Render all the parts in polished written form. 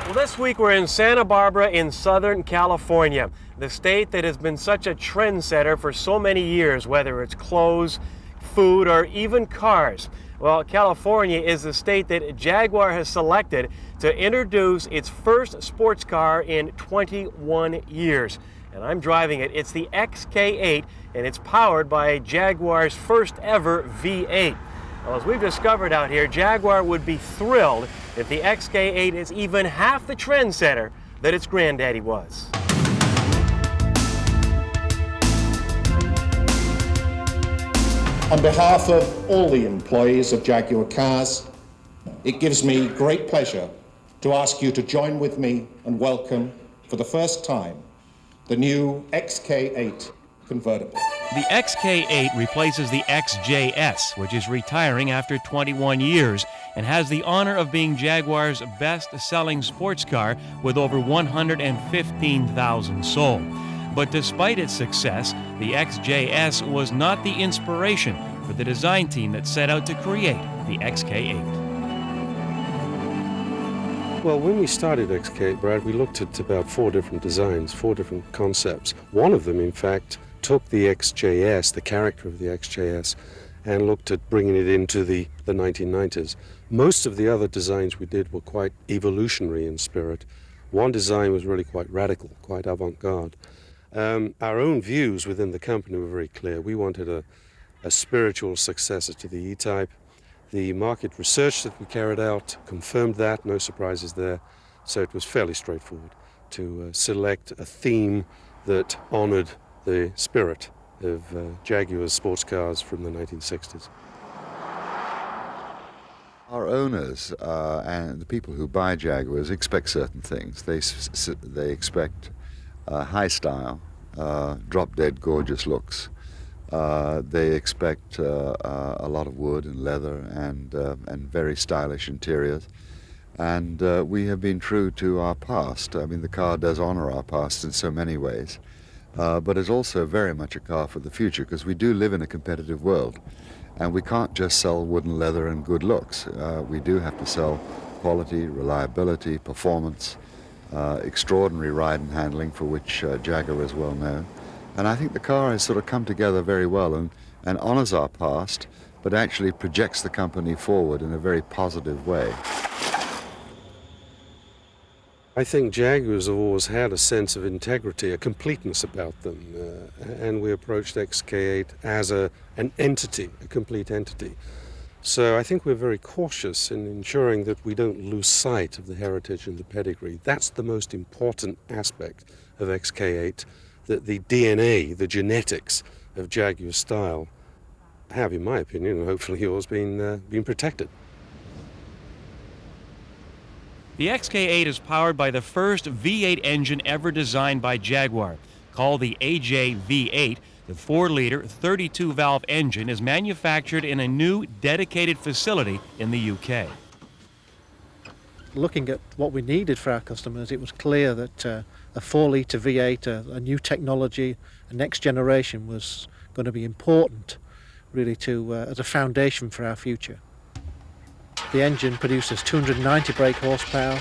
Well, this week we're in Santa Barbara in Southern California, the state that has been such a trendsetter for so many years, whether it's clothes, food, or even cars. Well, California is the state that Jaguar has selected to introduce its first sports car in 21 years. And I'm driving it. It's the XK8, and it's powered by Jaguar's first ever V8. Well, as we've discovered out here, Jaguar would be thrilled if the XK8 is even half the trendsetter that its granddaddy was. On behalf of all the employees of Jaguar Cars, it gives me great pleasure to ask you to join with me and welcome, for the first time, the new XK8 convertible. The XK8 replaces the XJS, which is retiring after 21 years and has the honor of being Jaguar's best-selling sports car with over 115,000 sold. But despite its success, the XJS was not the inspiration for the design team that set out to create the XK8. Well, when we started XK8, Brad, we looked at about 4 different designs, 4 different concepts. One of them, in fact, took the XJS, the character of the XJS, and looked at bringing it into the 1990s. Most of the other designs we did were quite evolutionary in spirit. One design was really quite radical, quite avant-garde. Our own views within the company were very clear. We wanted a spiritual successor to the E-Type. The market research that we carried out confirmed that, no surprises there. So it was fairly straightforward to select a theme that honored the spirit of Jaguar sports cars from the 1960s. Our owners and the people who buy Jaguars expect certain things. They expect high style, drop-dead gorgeous looks. They expect a lot of wood and leather and very stylish interiors. And we have been true to our past. I mean, the car does honor our past in so many ways. But it's also very much a car for the future, because we do live in a competitive world. And we can't just sell wood and leather and good looks. We do have to sell quality, reliability, performance, extraordinary ride and handling, for which Jaguar is well known. And I think the car has sort of come together very well and honors our past, but actually projects the company forward in a very positive way. I think Jaguars have always had a sense of integrity, a completeness about them, and we approached XK8 as an entity, a complete entity. So I think we're very cautious in ensuring that we don't lose sight of the heritage and the pedigree. That's the most important aspect of XK8, that the DNA, the genetics of Jaguar style have, in my opinion, and hopefully yours, been protected. The XK8 is powered by the first V8 engine ever designed by Jaguar. Called the AJ V8, the 4-liter, 32-valve engine is manufactured in a new, dedicated facility in the UK. Looking at what we needed for our customers, it was clear that a 4-liter V8, a new technology, a next generation, was going to be important, really, as a foundation for our future. The engine produces 290 brake horsepower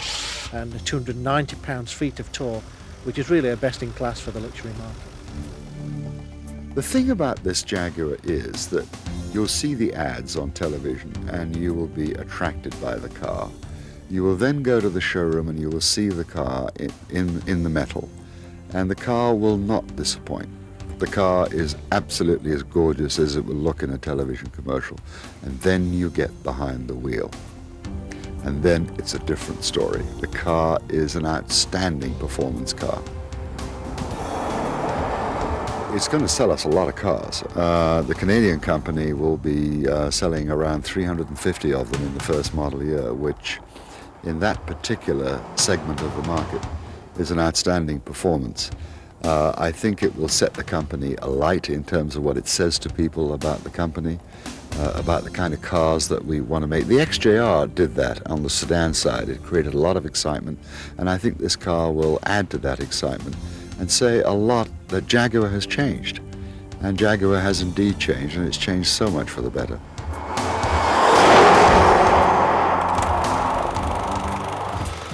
and 290 pounds-feet of torque, which is really a best-in-class for the luxury market. The thing about this Jaguar is that you'll see the ads on television and you will be attracted by the car. You will then go to the showroom and you will see the car in the metal, and the car will not disappoint. The car is absolutely as gorgeous as it will look in a television commercial, and then you get behind the wheel. And then it's a different story. The car is an outstanding performance car. It's going to sell us a lot of cars. The Canadian company will be selling around 350 of them in the first model year, which in that particular segment of the market is an outstanding performance. I think it will set the company alight in terms of what it says to people about the company, about the kind of cars that we want to make. The XJR did that on the sedan side. It created a lot of excitement, and I think this car will add to that excitement and say a lot that Jaguar has changed. And Jaguar has indeed changed, and it's changed so much for the better.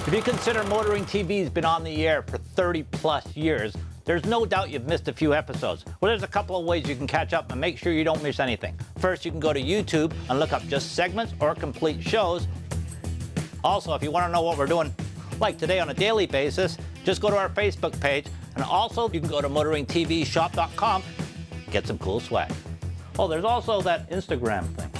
To be you consider Motoring TV's been on the air for 30 plus years, there's no doubt you've missed a few episodes. Well, there's a couple of ways you can catch up and make sure you don't miss anything. First, you can go to YouTube and look up just segments or complete shows. Also, if you want to know what we're doing, like today on a daily basis, just go to our Facebook page. And also, you can go to motoringtvshop.com, get some cool swag. Oh, there's also that Instagram thing.